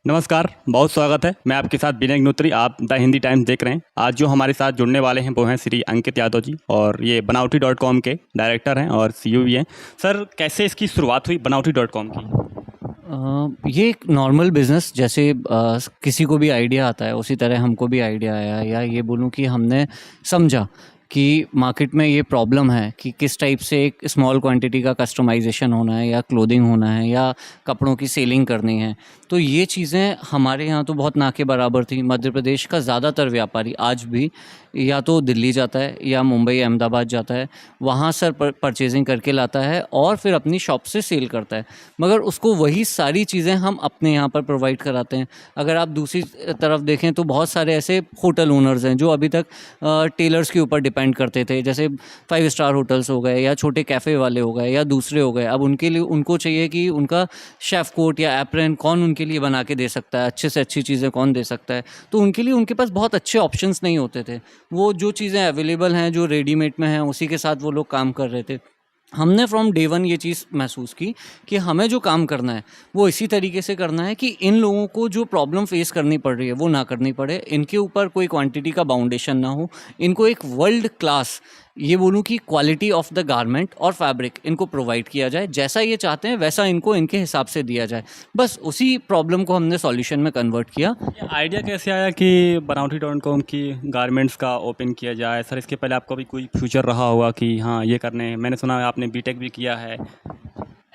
नमस्कार, बहुत स्वागत है। मैं आपके साथ विनय अग्निहोत्री, आप द हिंदी टाइम्स देख रहे हैं। आज जो हमारे साथ जुड़ने वाले हैं वो हैं श्री अंकित यादव जी, और ये बनावटी.com के डायरेक्टर हैं और सीईओ भी हैं। सर, कैसे इसकी शुरुआत हुई बनावटी.com की? ये एक नॉर्मल बिज़नेस जैसे किसी को भी आइडिया आता है उसी तरह हमको भी आइडिया आया, या ये बोलूँ कि हमने समझा कि मार्केट में ये प्रॉब्लम है कि किस टाइप से एक स्मॉल क्वांटिटी का कस्टमाइजेशन होना है, या क्लोथिंग होना है, या कपड़ों की सेलिंग करनी है। तो ये चीज़ें हमारे यहाँ तो बहुत ना के बराबर थी। मध्य प्रदेश का ज़्यादातर व्यापारी आज भी या तो दिल्ली जाता है या मुंबई अहमदाबाद जाता है, वहाँ सर परचेजिंग करके लाता है और फिर अपनी शॉप से सेल करता है, मगर उसको वही सारी चीज़ें हम अपने यहाँ पर प्रोवाइड कराते हैं। अगर आप दूसरी तरफ देखें तो बहुत सारे ऐसे होटल ओनर्स हैं जो अभी तक टेलर्स के ऊपर डिपेंड करते थे, जैसे 5 स्टार होटल्स हो गए, या छोटे कैफ़े वाले हो गए, या दूसरे हो गए। अब उनके लिए उनको चाहिए कि उनका शेफ़ कोट या एप्रन कौन उनके लिए बना के दे सकता है, अच्छे से अच्छी चीज़ें कौन दे सकता है। तो उनके लिए उनके पास बहुत अच्छे ऑप्शंस नहीं होते थे। वो जो चीज़ें अवेलेबल हैं, जो रेडीमेड में हैं, उसी के साथ वो लोग काम कर रहे थे। हमने फ्रॉम डे वन ये चीज़ महसूस की कि हमें जो काम करना है वो इसी तरीके से करना है कि इन लोगों को जो प्रॉब्लम फेस करनी पड़ रही है वो ना करनी पड़े, इनके ऊपर कोई क्वांटिटी का बाउंडेशन ना हो, इनको एक वर्ल्ड क्लास, ये बोलूँ कि क्वालिटी ऑफ द गारमेंट और फैब्रिक इनको प्रोवाइड किया जाए, जैसा ये चाहते हैं वैसा इनको इनके हिसाब से दिया जाए। बस उसी प्रॉब्लम को हमने सॉल्यूशन में कन्वर्ट किया। ये आइडिया कैसे आया कि बनावटी.com की गारमेंट्स का ओपन किया जाए? सर, इसके पहले आपका भी कोई फ्यूचर रहा होगा कि हाँ ये करने, मैंने सुना है आपने बीटेक भी किया है।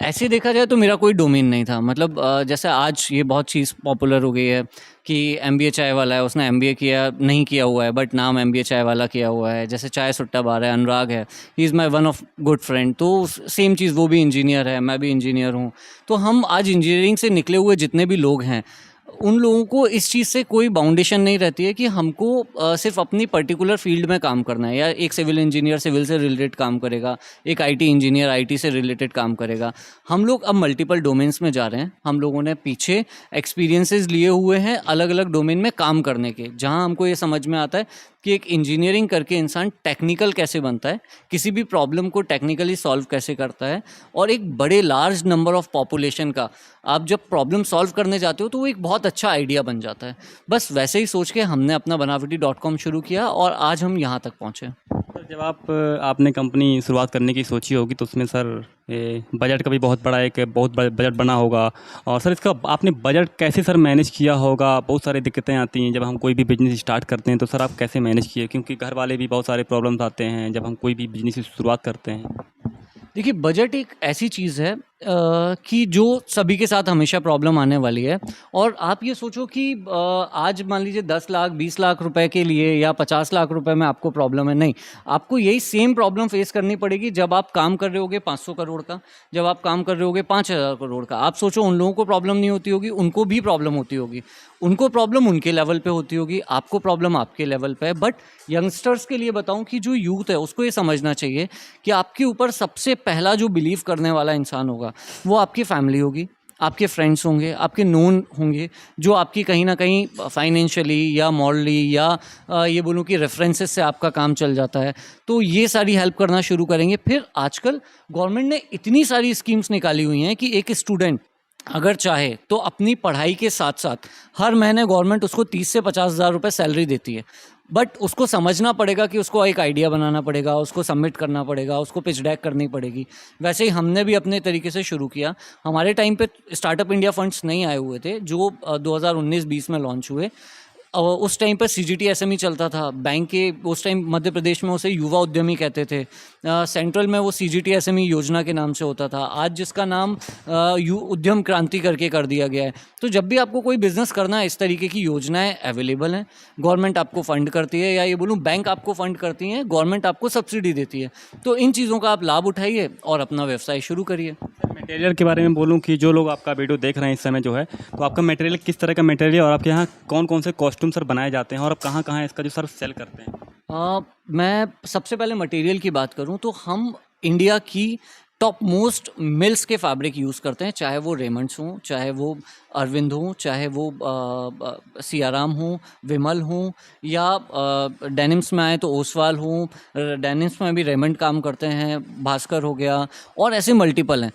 ऐसे देखा जाए तो मेरा कोई डोमेन नहीं था। मतलब जैसे आज ये बहुत चीज़ पॉपुलर हो गई है कि एमबीए चाय वाला है, उसने एमबीए किया नहीं किया हुआ है बट नाम एमबीए चाय वाला किया हुआ है। जैसे चाय सुट्टा बार है, अनुराग है, he is my one of good friend. तो सेम चीज़, वो भी इंजीनियर है, मैं भी इंजीनियर हूँ। तो हम आज इंजीनियरिंग से निकले हुए जितने भी लोग हैं, उन लोगों को इस चीज़ से कोई बाउंडेशन नहीं रहती है कि हमको सिर्फ अपनी पर्टिकुलर फील्ड में काम करना है, या एक सिविल इंजीनियर सिविल से रिलेटेड काम करेगा, एक आईटी इंजीनियर आईटी से रिलेटेड काम करेगा। हम लोग अब मल्टीपल डोमेन्स में जा रहे हैं। हम लोगों ने पीछे एक्सपीरियंसेस लिए हुए हैं अलग अलग डोमेन में काम करने के, जहां हमको ये समझ में आता है कि एक इंजीनियरिंग करके इंसान टेक्निकल कैसे बनता है, किसी भी प्रॉब्लम को टेक्निकली सॉल्व कैसे करता है, और एक बड़े लार्ज नंबर ऑफ पॉपुलेशन का आप जब प्रॉब्लम सॉल्व करने जाते हो तो वो एक बहुत अच्छा आइडिया बन जाता है। बस वैसे ही सोच के हमने अपना बनावटी.com शुरू किया और आज हम यहाँ तक पहुँचे। सर, जब आपने कंपनी शुरुआत करने की सोची होगी तो उसमें सर ये बजट का भी बहुत बड़ा एक बहुत बजट बना होगा। और सर, इसका आपने बजट कैसे सर मैनेज किया होगा? बहुत सारी दिक्कतें आती हैं जब हम कोई भी बिजनेस स्टार्ट करते हैं, तो सर आप कैसे मैनेज किए? क्योंकि घर वाले भी बहुत सारे प्रॉब्लम्स आते हैं जब हम कोई भी बिजनेस की शुरुआत करते हैं। देखिए, बजट एक ऐसी चीज़ है कि जो सभी के साथ हमेशा प्रॉब्लम आने वाली है। और आप ये सोचो कि आज मान लीजिए 10 लाख 20 लाख रुपए के लिए या 50 लाख रुपए में आपको प्रॉब्लम है, नहीं, आपको यही सेम प्रॉब्लम फेस करनी पड़ेगी जब आप काम कर रहे होगे 500 करोड़ का, जब आप काम कर रहे होगे 5000 करोड़ का। आप सोचो, उन लोगों को प्रॉब्लम नहीं होती होगी, उनको भी प्रॉब्लम होती होगी। उनको प्रॉब्लम उनके लेवल पे होती होगी, आपको प्रॉब्लम आपके लेवल पे है। बट यंगस्टर्स के लिए बताऊं कि जो यूथ है उसको ये समझना चाहिए कि आपके ऊपर सबसे पहला जो बिलीव करने वाला इंसान होगा वो आपकी फैमिली होगी, आपके फ्रेंड्स होंगे, आपके नोन होंगे, जो आपकी कहीं ना कहीं फाइनेंशियली या मॉरली या ये बोलूँ कि रेफरेंसेस से आपका काम चल जाता है। तो ये सारी हेल्प करना शुरू करेंगे। फिर आजकल गवर्नमेंट ने इतनी सारी स्कीम्स निकाली हुई हैं कि एक स्टूडेंट अगर चाहे तो अपनी पढ़ाई के साथ साथ हर महीने गवर्नमेंट उसको 30 से 50 हज़ार रुपये सैलरी देती है। बट उसको समझना पड़ेगा कि उसको एक आइडिया बनाना पड़ेगा, उसको सबमिट करना पड़ेगा, उसको पिच डेक करनी पड़ेगी। वैसे ही हमने भी अपने तरीके से शुरू किया। हमारे टाइम पे स्टार्टअप इंडिया फंड्स नहीं आए हुए थे, जो 2019-20 में लॉन्च हुए। उस टाइम पर सीजीटी एसएमई चलता था। बैंक के उस टाइम मध्य प्रदेश में उसे युवा उद्यमी कहते थे। सेंट्रल में वो सीजीटी एसएमई योजना के नाम से होता था। आज जिसका नाम उद्यम क्रांति करके कर दिया गया है। तो जब भी आपको कोई बिजनेस करना है, इस तरीके की योजनाएं अवेलेबल हैं। गवर्नमेंट आपको फंड करती है, या ये बोलूँ बैंक आपको फंड करती है, गवर्नमेंट आपको सब्सिडी देती है। तो इन चीज़ों का आप लाभ उठाइए और अपना व्यवसाय शुरू करिए। मटेरियल के बारे में बोलूँ कि जो लोग आपका वीडियो देख रहे हैं इस समय जो है, तो आपका मटेरियल किस तरह का मटेरियल है और आपके यहाँ कौन कौन से कॉस्ट्यूम सर बनाए जाते हैं और आप कहाँ कहाँ इसका जो सर सेल करते हैं? मैं सबसे पहले मटेरियल की बात करूं तो हम इंडिया की टॉप मोस्ट मिल्स के फैब्रिक यूज़ करते हैं, चाहे वो रेमंड्स हों, चाहे वो अरविंद हो, चाहे वो सियाराम हो, विमल हो, या डेनिम्स में आए तो ओसवाल हो, डेनिम्स में भी रेमंड काम करते हैं, भास्कर हो गया, और ऐसे मल्टीपल हैं।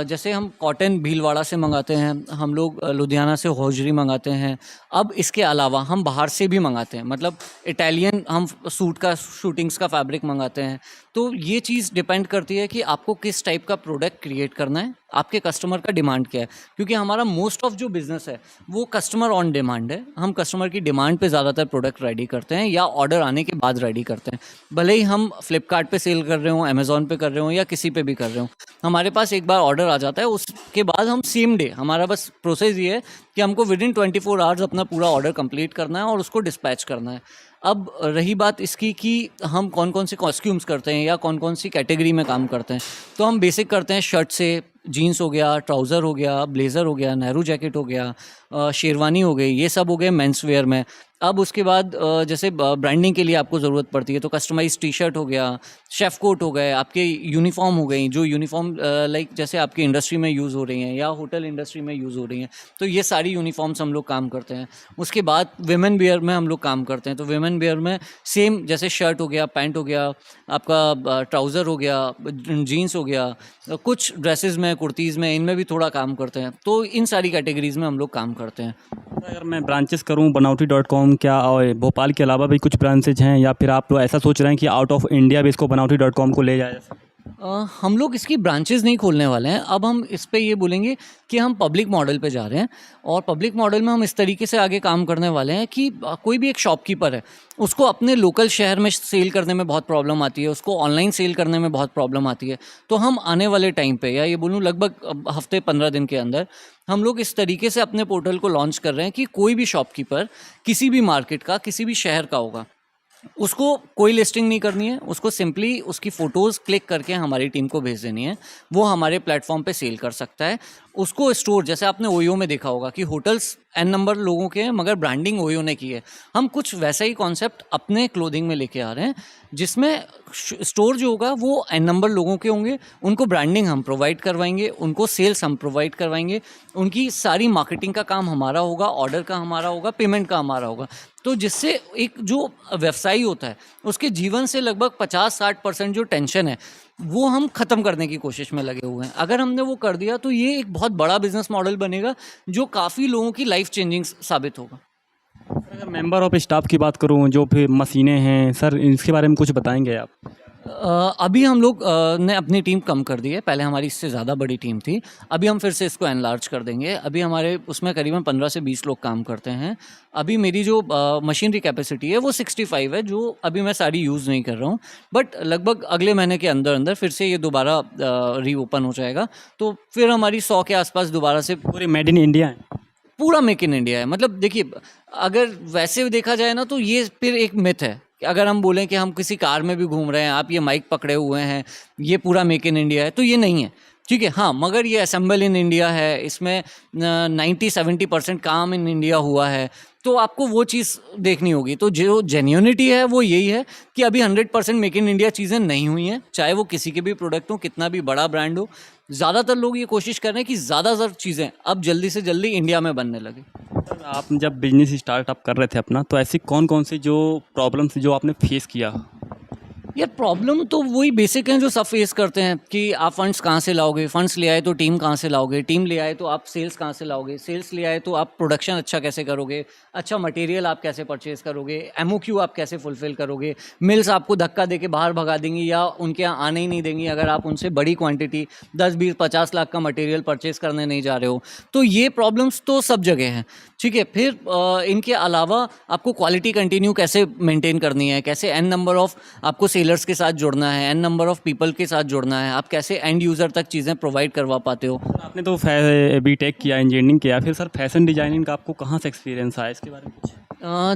जैसे हम कॉटन भीलवाड़ा से मंगाते हैं, हम लोग लुधियाना से हौजरी मंगाते हैं। अब इसके अलावा हम बाहर से भी मंगाते हैं, मतलब इटालियन हम सूट का शूटिंग्स का फैब्रिक मंगाते हैं। तो ये चीज़ डिपेंड करती है कि आपको किस टाइप का प्रोडक्ट क्रिएट करना है, आपके कस्टमर का डिमांड क्या है, क्योंकि हमारा मोस्ट ऑफ जो बिज़नेस है वो कस्टमर ऑन डिमांड है। हम कस्टमर की डिमांड पे ज़्यादातर प्रोडक्ट रेडी करते हैं या ऑर्डर आने के बाद रेडी करते हैं। भले ही हम फ्लिपकार्ट पे सेल कर रहे हों, अमेज़ॉन पे कर रहे हों, या किसी पे भी कर रहे हों, हमारे पास एक बार ऑर्डर आ जाता है, उसके बाद हम सेम डे, हमारा बस प्रोसेस ये है कि हमको विदिन 24 आवर्स अपना पूरा ऑर्डर कंप्लीट करना है और उसको डिस्पैच करना है। अब रही बात इसकी कि हम कौन कौन से कॉस्ट्यूम्स करते हैं या कौन कौन सी कैटेगरी में काम करते हैं, तो हम बेसिक करते हैं शर्ट से, जीन्स हो गया, ट्राउज़र हो गया, ब्लेज़र हो गया, नेहरू जैकेट हो गया, शेरवानी हो गई, ये सब हो गए मेंस वेयर में। अब उसके बाद जैसे ब्रांडिंग के लिए आपको ज़रूरत पड़ती है तो कस्टमाइज टी शर्ट हो गया, शेफ़ कोट हो गए, आपके यूनिफॉर्म हो गई, जो यूनिफॉर्म लाइक जैसे आपकी इंडस्ट्री में यूज़ हो रही हैं या होटल इंडस्ट्री में यूज़ हो रही हैं, तो ये सारी यूनिफॉर्म्स हम लोग काम करते हैं। उसके बाद विमेन वेयर में हम लोग काम करते हैं, तो विमेन वेयर में सेम जैसे शर्ट हो गया, पैंट हो गया, आपका ट्राउज़र हो गया, जीन्स हो गया, कुछ ड्रेसेस में, कुर्तीज़ में, इनमें भी थोड़ा काम करते हैं। तो इन सारी कैटेगरीज़ में हम लोग काम करते हैं। अगर मैं ब्रांचेस करूं बनावटी.com, क्या और भोपाल के अलावा भी कुछ ब्रांचेज हैं, या फिर आप लोग ऐसा सोच रहे हैं कि आउट ऑफ इंडिया भी इसको बनावटी.com को ले जाया जा सके? हम लोग इसकी ब्रांचेस नहीं खोलने वाले हैं। अब हम इस पे ये बोलेंगे कि हम पब्लिक मॉडल पे जा रहे हैं, और पब्लिक मॉडल में हम इस तरीके से आगे काम करने वाले हैं कि कोई भी एक शॉपकीपर है, उसको अपने लोकल शहर में सेल करने में बहुत प्रॉब्लम आती है, उसको ऑनलाइन सेल करने में बहुत प्रॉब्लम आती है। तो हम आने वाले टाइम पे, या ये बोलूँ लगभग हफ्ते 15 दिन के अंदर, हम लोग इस तरीके से अपने पोर्टल को लॉन्च कर रहे हैं कि कोई भी शॉपकीपर किसी भी मार्केट का, किसी भी शहर का होगा, उसको कोई लिस्टिंग नहीं करनी है, उसको सिंपली उसकी फ़ोटोज़ क्लिक करके हमारी टीम को भेज देनी है, वो हमारे प्लेटफॉर्म पे सेल कर सकता है। उसको स्टोर, जैसे आपने ओयो में देखा होगा कि होटल्स एन नंबर लोगों के हैं मगर ब्रांडिंग ओयो ने की है, हम कुछ वैसा ही कॉन्सेप्ट अपने क्लोथिंग में लेके आ रहे हैं, जिसमें स्टोर जो होगा वो एन नंबर लोगों के होंगे, उनको ब्रांडिंग हम प्रोवाइड करवाएंगे, उनको सेल्स हम प्रोवाइड करवाएंगे, उनकी सारी मार्केटिंग का काम हमारा होगा, ऑर्डर का हमारा होगा, पेमेंट का हमारा होगा। तो जिससे एक जो व्यवसायी होता है उसके जीवन से लगभग 50-60% जो टेंशन है वो हम ख़त्म करने की कोशिश में लगे हुए हैं। अगर हमने वो कर दिया तो ये एक बहुत बड़ा बिजनेस मॉडल बनेगा जो काफ़ी लोगों की लाइफ चेंजिंग साबित होगा। अगर मेंबर ऑफ स्टाफ की बात करूं, जो फिर मशीनें हैं सर, इसके बारे में कुछ बताएंगे आप? अभी हम लोग ने अपनी टीम कम कर दी है, पहले हमारी इससे ज़्यादा बड़ी टीम थी, अभी हम फिर से इसको एनलार्ज कर देंगे। अभी हमारे उसमें करीबन 15 से 20 लोग काम करते हैं। अभी मेरी जो मशीनरी कैपेसिटी है वो 65 है, जो अभी मैं सारी यूज़ नहीं कर रहा हूँ, बट लगभग अगले महीने के अंदर अंदर फिर से ये दोबारा रीओपन हो जाएगा, तो फिर हमारी 100 के आसपास दोबारा से पूरे मेड इन इंडिया है? पूरा मेक इन इंडिया है। मतलब देखिए, अगर वैसे देखा जाए ना तो ये फिर एक मिथ है। अगर हम बोलें कि हम किसी कार में भी घूम रहे हैं, आप ये माइक पकड़े हुए हैं, ये पूरा मेक इन इंडिया है, तो ये नहीं है, ठीक है। हाँ, मगर ये असेंबल इन इंडिया है, इसमें 90-70% काम इन इंडिया हुआ है, तो आपको वो चीज़ देखनी होगी। तो जो जेन्युइनिटी है वो यही है कि अभी 100% मेक इन इंडिया चीज़ें नहीं हुई हैं, चाहे वो किसी के भी प्रोडक्ट हो, कितना भी बड़ा ब्रांड हो। ज़्यादातर लोग ये कोशिश कर रहे हैं कि ज़्यादातर चीज़ें अब जल्दी से जल्दी इंडिया में बनने लगे। सर, आप जब बिजनेस स्टार्टअप कर रहे थे अपना, तो ऐसी कौन कौन सी जो प्रॉब्लम्स जो आपने फेस किया? यार प्रॉब्लम तो वही बेसिक हैं जो सब फेस करते हैं कि आप फंड्स कहाँ से लाओगे, फंड्स ले आए तो टीम कहाँ से लाओगे, टीम ले आए तो आप सेल्स कहाँ से लाओगे, सेल्स ले आए तो आप प्रोडक्शन अच्छा कैसे करोगे, अच्छा मटेरियल आप कैसे परचेज करोगे, एमओक्यू आप कैसे फुलफिल करोगे। मिल्स आपको धक्का देके बाहर भगा देंगी या उनके यहाँ आने ही नहीं देंगी अगर आप उनसे बड़ी क्वांटिटी 10-20-50 लाख का मटेरियल परचेज करने नहीं जा रहे हो। तो ये प्रॉब्लम्स तो सब जगह हैं, ठीक है। फिर इनके अलावा आपको क्वालिटी कंटिन्यू कैसे मेंटेन करनी है, कैसे एन नंबर ऑफ आपको सेलर्स के साथ जुड़ना है, एन नंबर ऑफ पीपल के साथ जुड़ना है, आप कैसे एंड यूज़र तक चीज़ें प्रोवाइड करवा पाते हो। आपने तो बीटेक किया, इंजीनियरिंग किया, फिर सर फैशन डिजाइनिंग का आपको कहाँ से एक्सपीरियंस आया, इसके बारे में कुछ?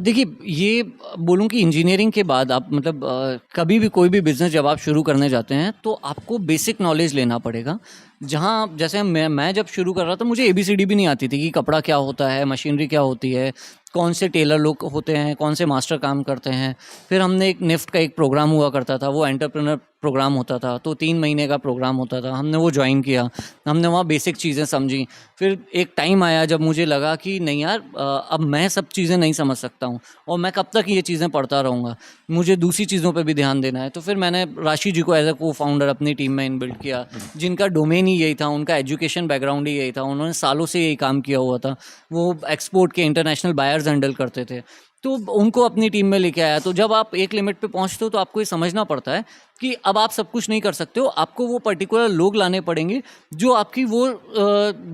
देखिए, ये बोलूँ कि इंजीनियरिंग के बाद आप मतलब कभी भी कोई भी बिज़नेस जब आप शुरू करने जाते हैं तो आपको बेसिक नॉलेज लेना पड़ेगा जहाँ जैसे मैं जब शुरू कर रहा था मुझे ABCD भी नहीं आती थी कि कपड़ा क्या होता है, मशीनरी क्या होती है, कौन से टेलर लोग होते हैं, कौन से मास्टर काम करते हैं। फिर हमने एक निफ्ट का एक प्रोग्राम हुआ करता था, वो एंटरप्रेन्योर प्रोग्राम होता था, तो 3 महीने का प्रोग्राम होता था, हमने वो ज्वाइन किया। हमने वहाँ बेसिक चीज़ें समझी। फिर एक टाइम आया जब मुझे लगा कि नहीं यार, अब मैं सब चीज़ें नहीं समझ सकता हूँ और मैं कब तक ये चीज़ें पढ़ता रहूँगा, मुझे दूसरी चीज़ों पे भी ध्यान देना है। तो फिर मैंने राशि जी को एज अ को फाउंडर अपनी टीम में इनबिल्ड किया, जिनका डोमेन ही यही था, उनका एजुकेशन बैकग्राउंड ही यही था, उन्होंने सालों से यही काम किया हुआ था। वो एक्सपोर्ट के इंटरनेशनल बायर्स हैंडल करते थे, तो उनको अपनी टीम में लेके आया। तो जब आप एक लिमिट पे पहुंचते हो तो आपको ये समझना पड़ता है कि अब आप सब कुछ नहीं कर सकते हो, आपको वो पर्टिकुलर लोग लाने पड़ेंगे जो आपकी वो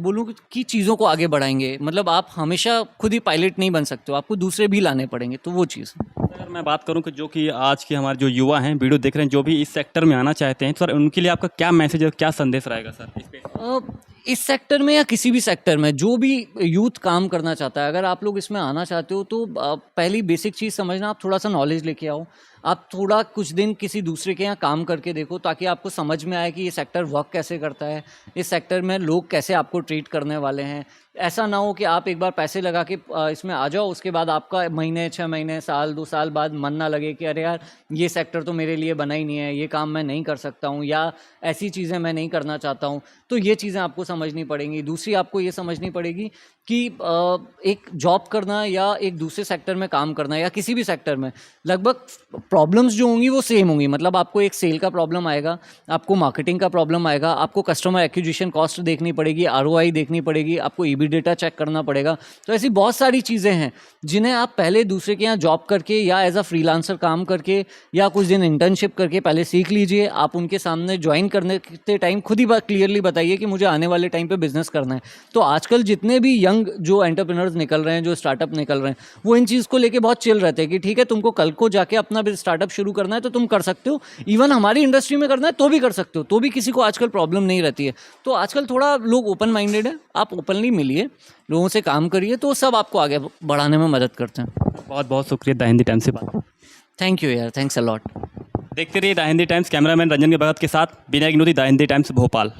बोलूँ कि चीज़ों को आगे बढ़ाएंगे। मतलब आप हमेशा खुद ही पायलट नहीं बन सकते हो, आपको दूसरे भी लाने पड़ेंगे, तो वो चीज़। अगर मैं बात करूं कि जो कि आज के हमारे जो युवा हैं वीडियो देख रहे हैं, जो भी इस सेक्टर में आना चाहते हैं, तो सर उनके लिए आपका क्या मैसेज और क्या संदेश रहेगा सर इस पे? इस सेक्टर में या किसी भी सेक्टर में जो भी यूथ काम करना चाहता है, अगर आप लोग इसमें आना चाहते हो तो पहली बेसिक चीज़ समझना, आप थोड़ा सा नॉलेज लेके आओ। आप थोड़ा कुछ दिन किसी दूसरे के यहाँ काम करके देखो, ताकि आपको समझ में आए कि ये सेक्टर वर्क कैसे करता है, इस सेक्टर में लोग कैसे आपको ट्रीट करने वाले हैं। ऐसा ना हो कि आप एक बार पैसे लगा के इसमें आ जाओ, उसके बाद आपका महीने 6 महीने साल 2 साल बाद मन ना लगे कि अरे यार ये सेक्टर तो मेरे लिए बना ही नहीं है, ये काम मैं नहीं कर सकता हूँ, या ऐसी चीज़ें मैं नहीं करना चाहता हूँ। तो ये चीज़ें आपको समझनी पड़ेंगी। दूसरी आपको ये समझनी पड़ेगी कि एक जॉब करना या एक दूसरे सेक्टर में काम करना या किसी भी सेक्टर में लगभग प्रॉब्लम्स जो होंगी वो सेम होंगी। मतलब आपको एक सेल का प्रॉब्लम आएगा, आपको मार्केटिंग का प्रॉब्लम आएगा, आपको कस्टमर एक्विजिशन कॉस्ट देखनी पड़ेगी, ROI देखनी पड़ेगी, आपको EBITDA चेक करना पड़ेगा। तो ऐसी बहुत सारी चीज़ें हैं जिन्हें आप पहले दूसरे के यहाँ जॉब करके या एज अ फ्रीलांसर काम करके या कुछ दिन इंटर्नशिप करके पहले सीख लीजिए। आप उनके सामने ज्वाइन करने के टाइम खुद ही क्लियरली बताइए कि मुझे आने वाले टाइम पे बिजनेस करना है। तो आजकल जितने भी यंग जो एंटरप्रेन्योर्स निकल रहे हैं, जो स्टार्टअप निकल रहे हैं, वो इन चीज़ को लेके बहुत चिल रहते हैं कि ठीक है, तुमको कल को जाके अपना स्टार्टअप शुरू करना है तो तुम कर सकते हो, इवन हमारी इंडस्ट्री में करना है तो भी कर सकते हो, तो भी किसी को आजकल प्रॉब्लम नहीं रहती है। तो आजकल थोड़ा लोग ओपन माइंडेड है, आप ओपनली मिलिए, लोगों से काम करिए, तो सब आपको आगे बढ़ाने में मदद करते हैं। बहुत बहुत शुक्रिया द हिंदी टाइम्स से बात। थैंक यू यार, थैंक्स अ लॉट। देखते रहिए the Hindi times. Cameraman Ranjan के भगत के साथ विनायक नूरी, द हिंदी टाइम्स भोपाल।